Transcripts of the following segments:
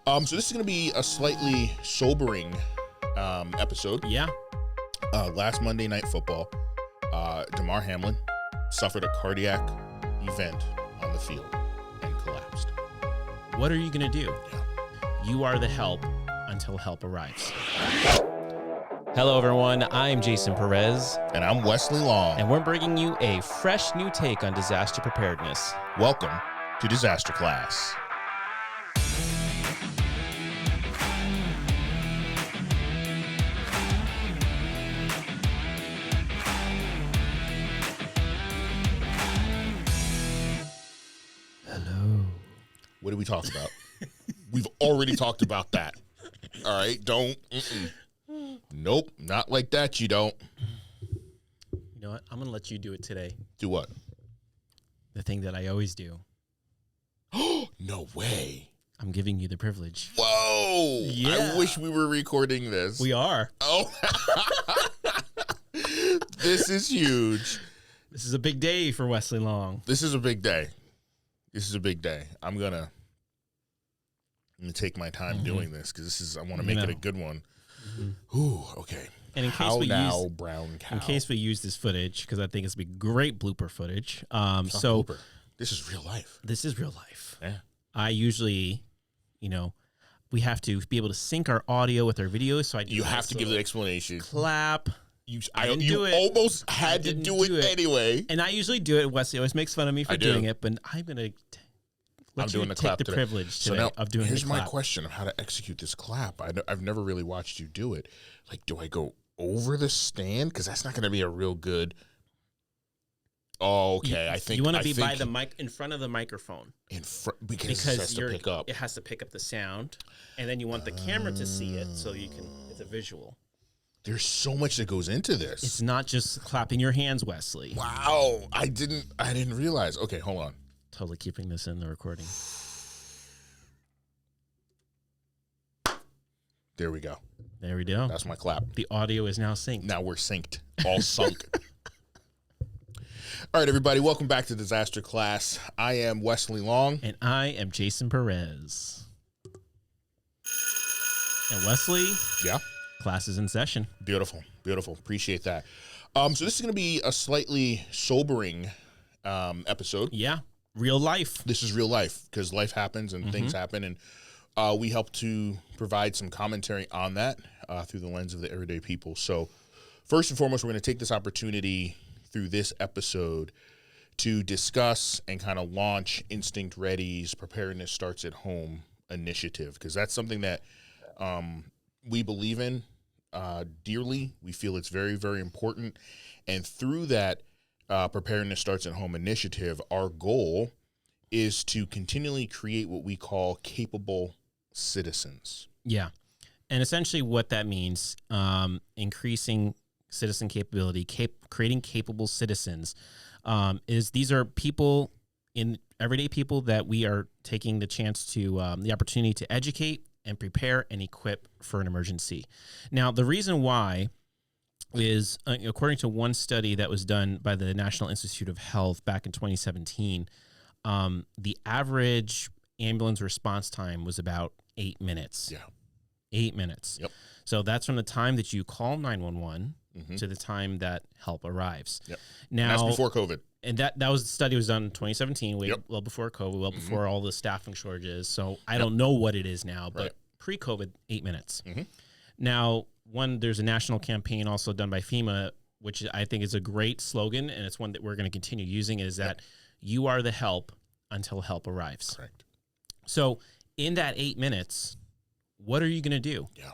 So this is going to be a slightly sobering episode. Yeah. Last Monday Night Football, Damar Hamlin suffered a cardiac event on the field and collapsed. What are you going to do? Yeah. You are the help until help arrives. Hello, everyone. I'm Jason Perez. And I'm Wesley Long. And we're bringing you a fresh new take on disaster preparedness. Welcome to Disaster Class. Hello. What did we talk about? We've already talked about that. All right, don't. Nope, not like that. You don't. You know what? I'm going to let you do it today. Do what? The thing that I always do. No way. I'm giving you the privilege. Whoa. Yeah. I wish we were recording this. We are. Oh. This is huge. This is a big day for Wesley Long. This is a big day. This is a big day. I'm gonna take my time doing this because I want to make it a good one. Ooh, okay. And in case we use this footage, because I think it's gonna be great blooper footage. Blooper. This is real life. This is real life. Yeah. I usually, we have to be able to sync our audio with our videos. So You have to give the explanation. Clap. You almost had to do it anyway. And I usually do it. Wesley always makes fun of me for doing it, but I'm going to let you take the privilege today of doing the clap. Here's my question of how to execute this clap. I've never really watched you do it. Like, do I go over the stand? Because that's not going to be a real good... Oh, okay. I think you want to be by the mic, in front of the microphone, because it has to pick up. It has to pick up the sound, and then you want the camera to see it, so you can. It's a visual. There's so much that goes into this. It's not just clapping your hands, Wesley. Wow, I didn't realize. Okay, hold on. Totally keeping this in the recording. There we go. There we go. That's my clap. The audio is now synced. Now we're synced. All sunk. All right, everybody, welcome back to Disaster Class. I am Wesley Long. And I am Jason Perez. And Wesley, yeah, class is in session. Beautiful, beautiful. Appreciate that. So this is going to be a slightly sobering episode. Yeah, real life. This is real life because life happens and things happen, and we help to provide some commentary on that through the lens of the everyday people. So first and foremost, we're going to take this opportunity through this episode to discuss and kind of launch Instinct Ready's Preparedness Starts at Home initiative, because that's something that we believe in dearly. We feel it's very, very important. And through that Preparedness Starts at Home initiative, our goal is to continually create what we call capable citizens. Yeah. And essentially what that means, increasing citizen capability, creating capable citizens, is these are people, everyday people that we are taking the chance to, the opportunity to educate and prepare and equip for an emergency. Now, the reason why is, according to one study that was done by the National Institute of Health back in 2017, the average ambulance response time was about 8 minutes. Yeah. 8 minutes. Yep. So that's from the time that you call 911 to the time that help arrives. Yep. Now, and that's before COVID. And that was the study was done in 2017, well before COVID, well before all the staffing shortages. So I don't know what it is now, but pre-COVID, 8 minutes. Now, there's a national campaign also done by FEMA, which I think is a great slogan, and it's one that we're going to continue using, is that you are the help until help arrives. Correct. So in that 8 minutes, what are you going to do? Yeah.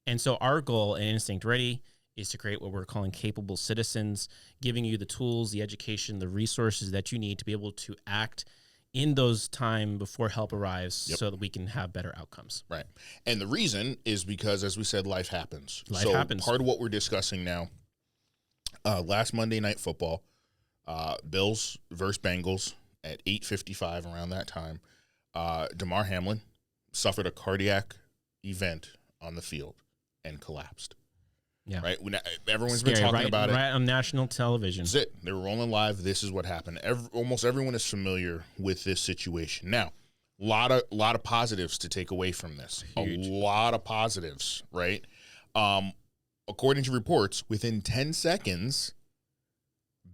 And so our goal at Instinct Ready is to create what we're calling capable citizens, giving you the tools, the education, the resources that you need to be able to act in those time before help arrives so that we can have better outcomes. Right. And the reason is because, as we said, life happens. Life happens. Part of what we're discussing now, last Monday Night Football, Bills versus Bengals at 8:55 around that time, Damar Hamlin suffered a cardiac event on the field and collapsed. Yeah. Right. Everyone's been talking about it. Right on national television. That's it. They were rolling live. This is what happened. Almost everyone is familiar with this situation. Now, Lot of positives to take away from this. Huge. A lot of positives, right? According to reports, within 10 seconds,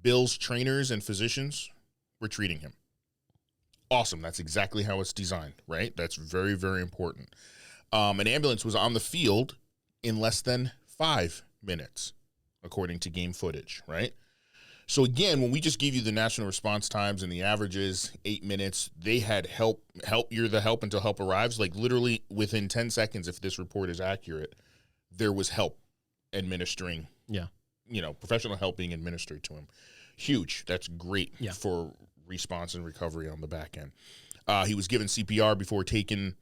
Bill's trainers and physicians were treating him. Awesome. That's exactly how it's designed, right? That's very, very important. An ambulance was on the field in less than 5 minutes, according to game footage, right? So again, when we just give you the national response times and the averages, 8 minutes, they had help. You're the help until help arrives. Like literally within 10 seconds, if this report is accurate, there was help administering. Yeah. Professional help being administered to him. Huge. That's great Yeah. for response and recovery on the back end. He was given CPR before taken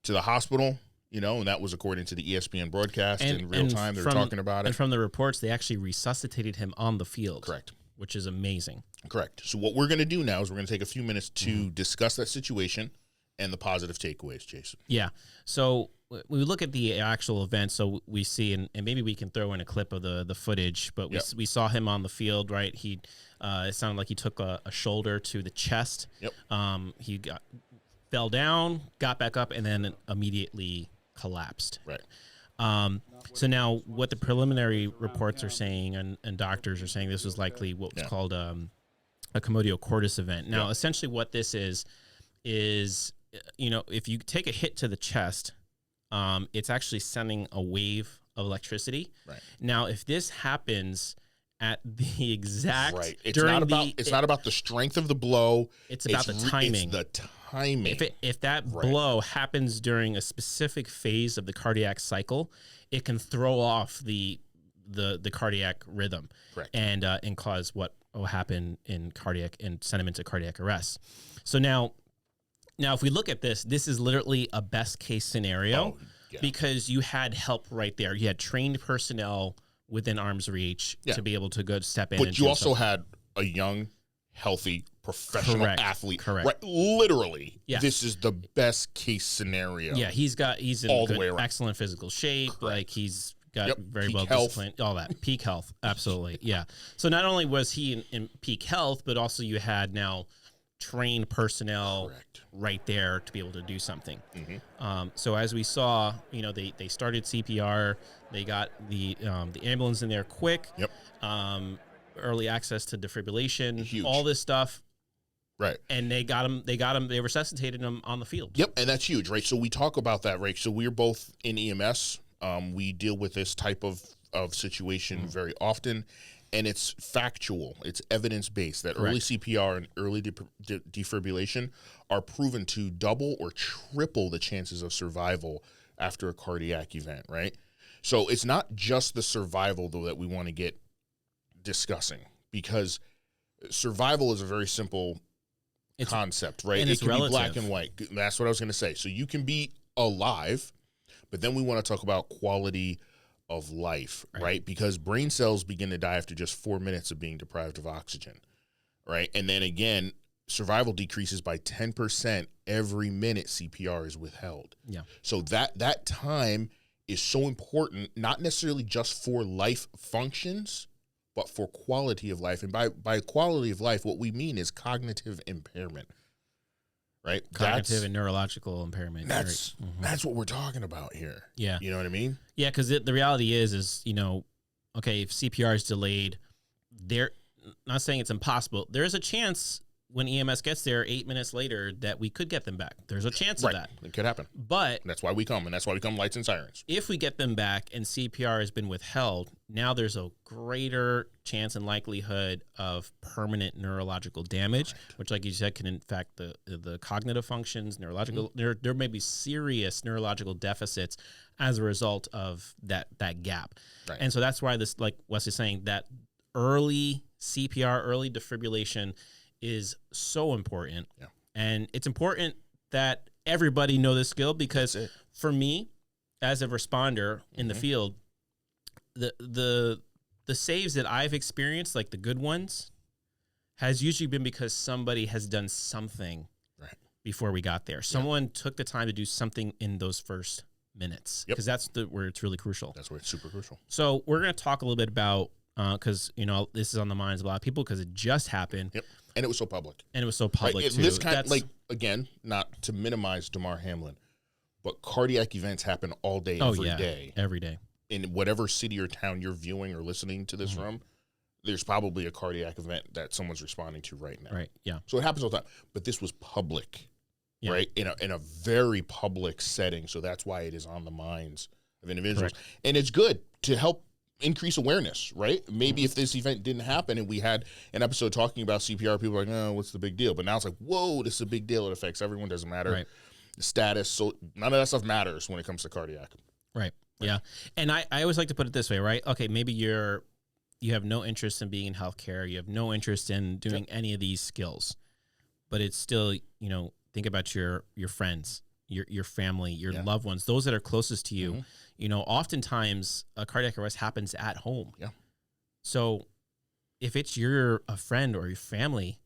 to the hospital. And that was according to the ESPN broadcast in real time. They were talking about it. And from the reports, they actually resuscitated him on the field. Correct. Which is amazing. Correct. So what we're going to do now is we're going to take a few minutes to discuss that situation and the positive takeaways, Jason. Yeah. So we look at the actual event, so we see, and maybe we can throw in a clip of the footage, but we saw him on the field, right? He it sounded like he took a shoulder to the chest. Yep. He fell down, got back up, and then immediately collapsed. Right. So now what the preliminary reports are saying and doctors are saying this was likely what was called a commotio cordis event. Now, essentially what this is, if you take a hit to the chest, it's actually sending a wave of electricity. Right. Now, if this happens at the exact It's not about the strength of the blow. It's about the timing. It's the timing. If that blow happens during a specific phase of the cardiac cycle, it can throw off the cardiac rhythm. Correct. And cause what will happen in cardiac and send them into cardiac arrest. So now if we look at this is literally a best case scenario because you had help right there. You had trained personnel within arm's reach to be able to go step in. But you also had a young, healthy, professional athlete. Correct. Right? Literally, this is the best case scenario. Yeah, he's in all the way around. Excellent physical shape. Correct. Like he's got very peak well health. disciplined. All that peak health, absolutely. Yeah. So not only was he in peak health, but also you had now trained personnel right there to be able to do something. So as we saw, they started CPR. They got the ambulance in there quick. Yep. Early access to defibrillation. Huge. All this stuff. Right. And they got him. They resuscitated him on the field. Yep. And that's huge, right? So we talk about that, right? So we're both in EMS. We deal with this type of situation very often. And it's factual. It's evidence-based that early CPR and early defibrillation are proven to double or triple the chances of survival after a cardiac event, right? So it's not just the survival, though, that we want to get discussing, because survival is a very simple concept, right? And it can relative. be black and white. That's what I was going to say. So you can be alive, but then we want to talk about quality of life, right? Because brain cells begin to die after just 4 minutes of being deprived of oxygen, right? And then again, survival decreases by 10% every minute CPR is withheld. Yeah. So that time is so important, not necessarily just for life functions, but for quality of life. And by quality of life, what we mean is cognitive impairment, right? Cognitive and neurological impairment. That's what we're talking about here. Yeah. You know what I mean? Yeah, because the reality is okay, if CPR is delayed, they're not saying it's impossible. There is a chance when EMS gets there 8 minutes later that we could get them back. There's a chance of that. It could happen. But that's why we come, and that's why we come lights and sirens. If we get them back and CPR has been withheld, now there's a greater chance and likelihood of permanent neurological damage, which, like you said, can affect the cognitive functions, neurological. There may be serious neurological deficits as a result of that gap. Right. And so that's why this, like Wesley's saying, that early CPR, early defibrillation is so important. Yeah. And it's important that everybody know this skill, because for me, as a responder in the field, the saves that I've experienced, like the good ones, has usually been because somebody has done something before we got there. Someone took the time to do something in those first minutes, because that's where it's really crucial. That's where it's super crucial. So we're going to talk a little bit about, because this is on the minds of a lot of people because it just happened. And it was so public. Right? Too. This kind, like, again, not to minimize Damar Hamlin, but cardiac events happen all day, every day. Every day. In whatever city or town you're viewing or listening to this from, there's probably a cardiac event that someone's responding to right now. Right, yeah. So it happens all the time. But this was public, right? In a very public setting. So that's why it is on the minds of individuals. Correct. And it's good to help increase awareness, right? Maybe if this event didn't happen and we had an episode talking about CPR, people are like, oh, what's the big deal? But now it's like, whoa, this is a big deal. It affects everyone. Doesn't matter the status. So none of that stuff matters when it comes to cardiac. Right. Yeah. And I always like to put it this way, right? Okay, maybe you have no interest in being in healthcare. You have no interest in doing any of these skills. But it's still, think about your friends, your family, your loved ones, those that are closest to you. Oftentimes a cardiac arrest happens at home. Yeah. So if it's a friend or your family,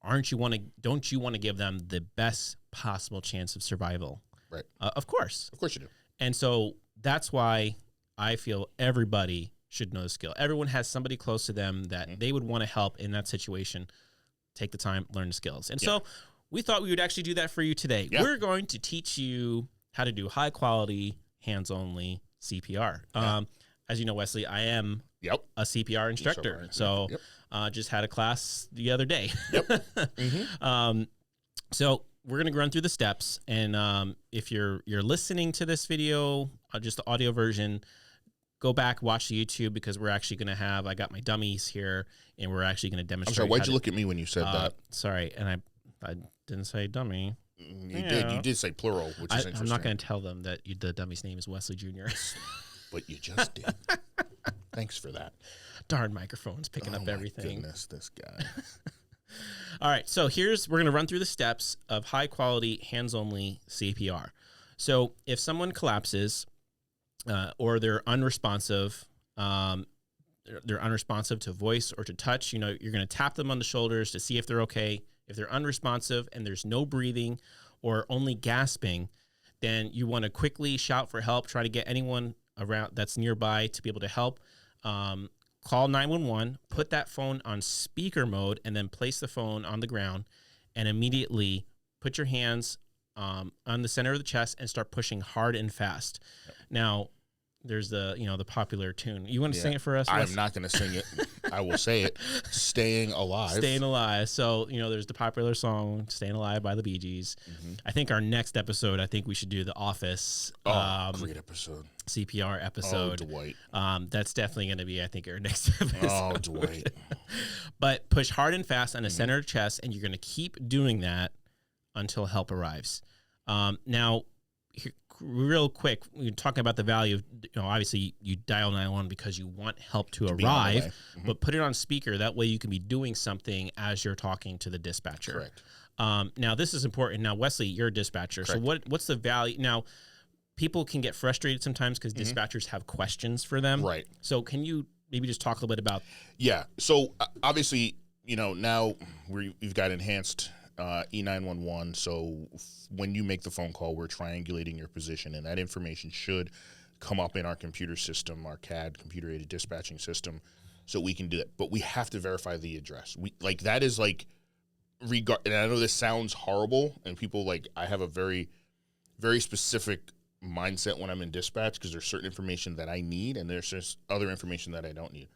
don't you want to give them the best possible chance of survival? Right. Of course. Of course you do. And so that's why I feel everybody should know the skill. Everyone has somebody close to them that they would want to help in that situation. Take the time, learn the skills. And so we thought we would actually do that for you today. Yeah. We're going to teach you how to do high quality, hands-only CPR. Yeah. As you know, Wesley, I am a CPR instructor. So just had a class the other day. So we're going to run through the steps. And if you're listening to this video, just the audio version, go back, watch the YouTube, because we're actually going to I got my dummies here, and we're actually going to demonstrate. I'm sorry, why'd you look at me when you said that? Sorry, and I didn't say dummy. You did say plural, which is interesting. I'm not going to tell them that the dummy's name is Wesley Jr. But you just did. Thanks for that. Darn microphones picking up everything. Oh, my goodness, this guy. All right, so we're going to run through the steps of high-quality, hands-only CPR. So if someone collapses or they're unresponsive to voice or to touch, you're going to tap them on the shoulders to see if they're okay. If they're unresponsive and there's no breathing or only gasping, then you want to quickly shout for help, try to get anyone around that's nearby to be able to help. Call 911, put that phone on speaker mode, and then place the phone on the ground, and immediately put your hands on the center of the chest and start pushing hard and fast. Yep. Now, there's the popular tune. You want to sing it for us? I'm not going to sing it. I will say it. Staying Alive. Staying Alive. So, there's the popular song, Staying Alive by the Bee Gees. I think our next episode, we should do the Office. Great episode. CPR episode. Oh, Dwight. That's definitely going to be, our next episode. Oh, Dwight. But push hard and fast on the center of the chest, and you're going to keep doing that until help arrives. Now, real quick, we're talking about the value of, obviously you dial 911 because you want help to arrive, but put it on speaker. That way you can be doing something as you're talking to the dispatcher. Correct. Now, this is important. Now, Wesley, you're a dispatcher. Correct. So what's the value? Now, people can get frustrated sometimes because dispatchers have questions for them. Right. So can you maybe just talk a little bit about? Yeah. So obviously, now we've got enhanced E911. So when you make the phone call, we're triangulating your position, and that information should come up in our computer system, our CAD, computer-aided dispatching system, so we can do that. But we have to verify the address. And I know this sounds horrible, and people I have a very, very specific mindset when I'm in dispatch, because there's certain information that I need, and there's just other information that I don't need.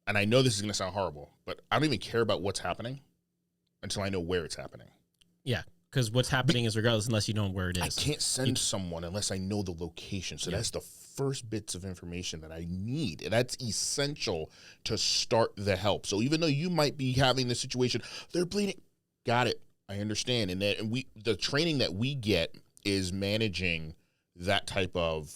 And I know this is going to sound horrible, but I don't even care about what's happening until I know where it's happening. Yeah, because what's happening is regardless unless you know where it is. I can't send someone unless I know the location. So that's the first bits of information that I need. And that's essential to start the help. So even though you might be having the situation, they're bleeding. Got it. I understand. And the training that we get is managing that type of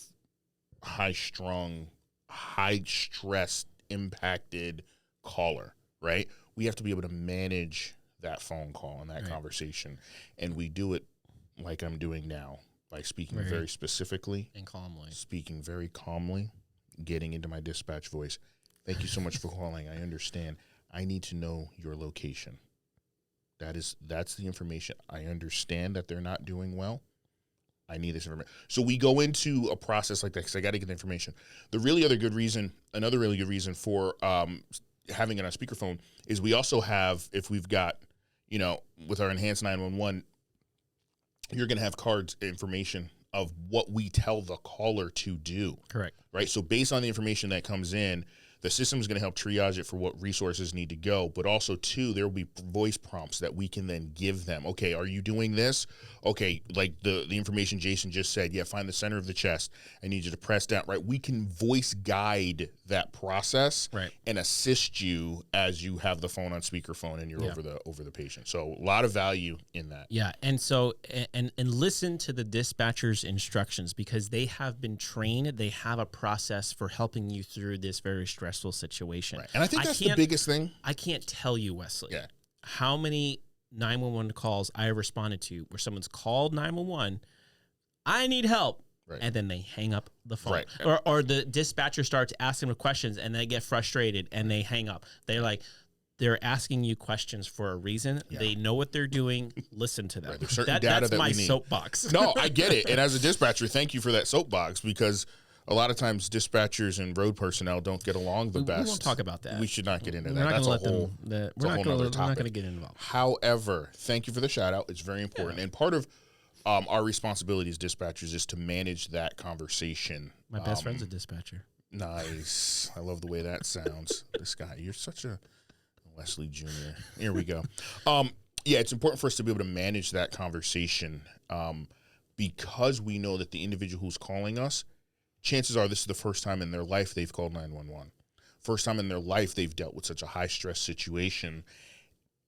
high-strung, high-stressed, impacted caller, right? We have to be able to manage that phone call and that conversation, and we do it like I'm doing now, by speaking very specifically and calmly, speaking very calmly, getting into my dispatch voice. Thank you so much for calling. I understand. I need to know your location. That's the information. I understand that they're not doing well. I need this information. So we go into a process like that because I got to get the information. Another really good reason for having it on speakerphone is we also have, if we've got, with our enhanced 911, you're going to have cards information of what we tell the caller to do. Correct. Right. So based on the information that comes in, the system is going to help triage it for what resources need to go. But also, too, there will be voice prompts that we can then give them. Okay, are you doing this? Okay, like the information Jason just said, yeah, find the center of the chest. I need you to press down, right? We can voice guide that process and assist you as you have the phone on speakerphone and you're over the patient. So a lot of value in that. Yeah, and so and listen to the dispatcher's instructions because they have been trained. They have a process for helping you through this very stressful situation. Right. And I think that's the biggest thing. I can't tell you, Wesley, how many 911 calls I have responded to where someone's called 911, I need help, and then they hang up the phone. Or the dispatcher starts asking them questions and they get frustrated and they hang up. They're asking you questions for a reason. Yeah. They know what they're doing. Listen to them. Right. There's certain data that we need. That's my soapbox. No, I get it. And as a dispatcher, thank you for that soapbox because a lot of times dispatchers and road personnel don't get along the best. We won't talk about that. We should not get into we're that. That's a whole we're not going to get involved. However, thank you for the shout out. It's very important. And part of our responsibility as dispatchers is to manage that conversation. My best friend's a dispatcher. Nice. I love the way that sounds. This guy, you're such a Wesley Jr. Here we go. It's important for us to be able to manage that conversation because we know that the individual who's calling us, chances are this is the first time in their life they've called 911. First time in their life they've dealt with such a high-stress situation.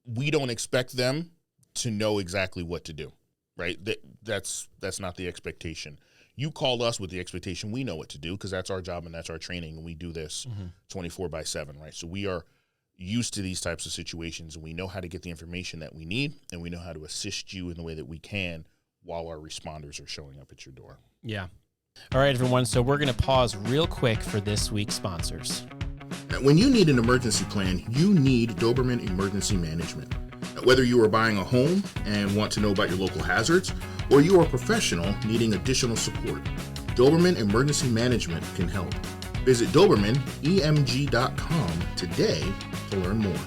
We don't expect them to know exactly what to do, right? That's not the expectation. You call us with the expectation we know what to do because that's our job and that's our training, and we do this 24/7, right? So we are used to these types of situations, and we know how to get the information that we need, and we know how to assist you in the way that we can while our responders are showing up at your door. Yeah. All right, everyone. So we're going to pause real quick for this week's sponsors. When you need an emergency plan, you need Doberman Emergency Management. Whether you are buying a home and want to know about your local hazards, or you are a professional needing additional support, Doberman Emergency Management can help. Visit DobermanEMG.com today to learn more.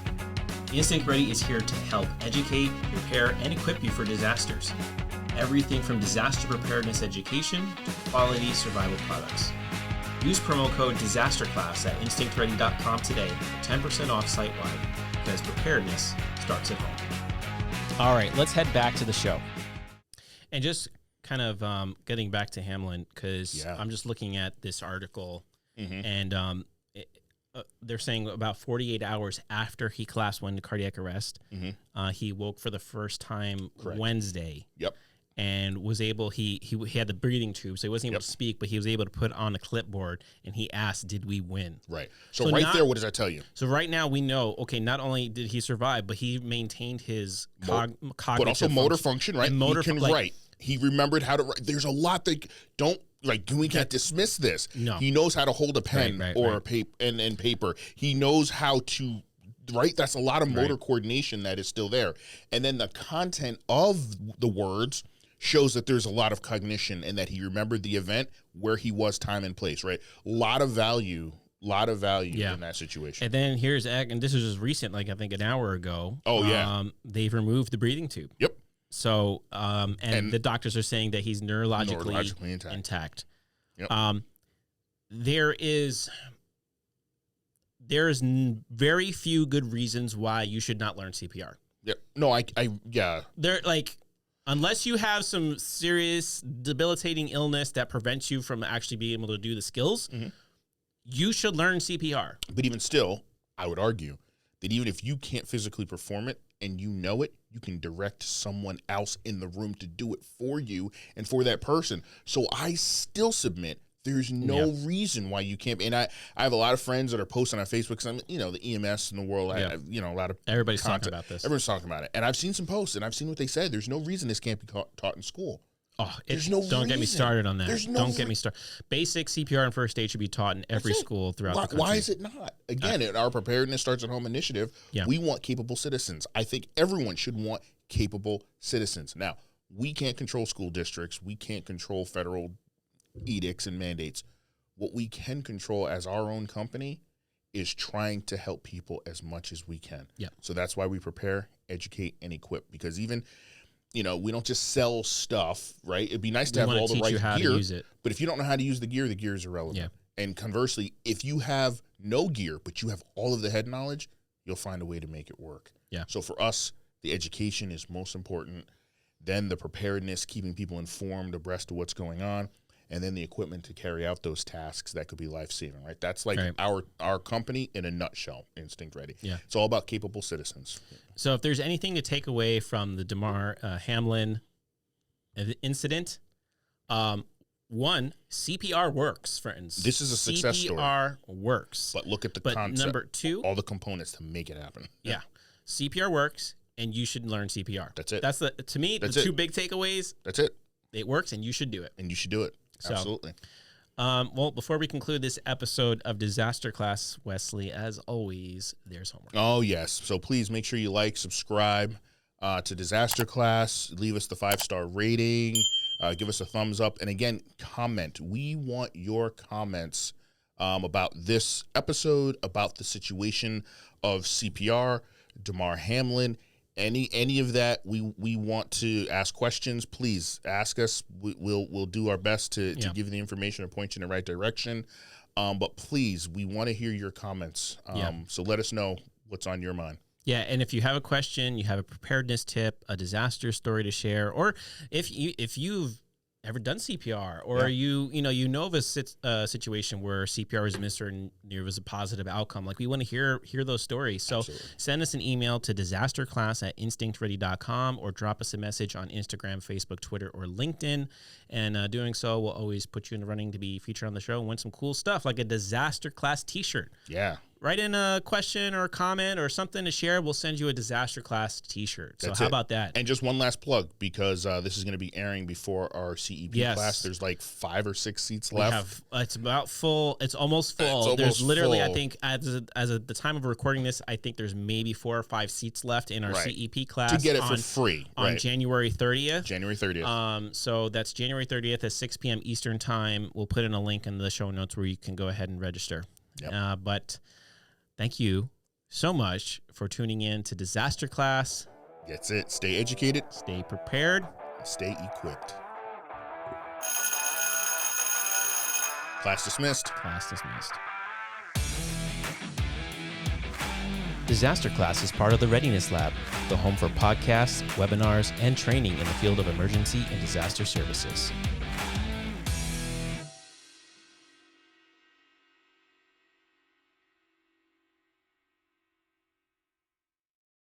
Instinct Ready is here to help educate, prepare, and equip you for disasters. Everything from disaster preparedness education to quality survival products. Use promo code DISASTERClass at InstinctReady.com today for 10% off site-wide because preparedness starts at home. All right, let's head back to the show. And just kind of getting back to Hamlin because I'm just looking at this article and they're saying about 48 hours after he collapsed, went into cardiac arrest, he woke for the first time Wednesday. Yep. And was able, he had the breathing tube, so he wasn't able to speak, but he was able to put on a clipboard, and he asked, did we win? Right. So right there, what does that tell you? So right now we know, okay, not only did he survive, but he maintained his cognitive but also motor function, right? He can write. He remembered how to write. There's a lot that we can't dismiss this. No. He knows how to hold a pen or a paper and paper. He knows how to write. That's a lot of motor coordination that is still there. And then the content of the words shows that there's a lot of cognition and that he remembered the event, where he was, time and place, right? A lot of value in that situation. And then and this was just recent, like I think an hour ago. Oh, yeah. They've removed the breathing tube. Yep. So, and the doctors are saying that he's neurologically intact. Yep. There's very few good reasons why you should not learn CPR. Yep. No, They're like, unless you have some serious debilitating illness that prevents you from actually being able to do the skills, you should learn CPR. But even still, I would argue that even if you can't physically perform it and you know it, you can direct someone else in the room to do it for you and for that person. So I still submit there's no reason why you can't. And I have a lot of friends that are posting on Facebook because I'm, the EMS in the world. I a lot of everybody's talking about this. Everyone's talking about it. And I've seen some posts and I've seen what they said. There's no reason this can't be taught in school. Oh, don't get me started on that. Don't get me started. Basic CPR and first aid should be taught in every school throughout the country. Why is it not? Again, our Preparedness Starts at Home initiative, we want capable citizens. I think everyone should want capable citizens. Now, we can't control school districts. We can't control federal edicts and mandates. What we can control as our own company is trying to help people as much as we can. Yeah. So that's why we prepare, educate, and equip, because even, we don't just sell stuff, right? It'd be nice to have all the right gear, but if you don't know how to use the gear is irrelevant. Yeah. And conversely, if you have no gear, but you have all of the head knowledge, you'll find a way to make it work. Yeah. So for us, the education is most important, then the preparedness, keeping people informed abreast of what's going on, and then the equipment to carry out those tasks that could be life-saving, right? That's like our company in a nutshell, Instinct Ready. Yeah. It's all about capable citizens. So if there's anything to take away from the Damar Hamlin incident, one, CPR works, friends. This is a success story. CPR works. But look at the concept. Number two, all the components to make it happen. Yeah. CPR works, and you should learn CPR. That's it. That's to me, the two big takeaways. That's it. It works, and you should do it. So, absolutely. Well, before we conclude this episode of Disaster Class, Wesley, as always, there's homework. Oh, yes. So please make sure you subscribe to Disaster Class. Leave us the 5-star rating. Give us a thumbs up. And again, comment. We want your comments about this episode, about the situation of CPR, Damar Hamlin, any of that. We want to ask questions. Please ask us. We'll do our best to give you the information or point you in the right direction. But please, we want to hear your comments. So let us know what's on your mind. Yeah, and if you have a question, you have a preparedness tip, a disaster story to share, or if you've ever done CPR, or you know of a situation where CPR was administered and there was a positive outcome, like we want to hear those stories. So send us an email to disasterclass@instinctready.com, or drop us a message on Instagram, Facebook, Twitter, or LinkedIn. And doing so will always put you in the running to be featured on the show and win some cool stuff like a Disaster Class t-shirt. Yeah. Write in a question or a comment or something to share. We'll send you a Disaster Class t-shirt. So how about that? And just one last plug, because this is going to be airing before our CEP class. There's like 5 or 6 seats left. It's about full. It's almost full. There's literally, I think, as of the time of recording this, I think there's maybe 4 or 5 seats left in our CEP class. To get it for free. On January 30th. January 30th. So that's January 30th at 6 p.m. Eastern time. We'll put in a link in the show notes where you can go ahead and register. Yep. But thank you so much for tuning in to Disaster Class. That's it. Stay educated. Stay prepared. Stay equipped. Class dismissed. Class dismissed. Disaster Class is part of the Readiness Lab, the home for podcasts, webinars, and training in the field of emergency and disaster services.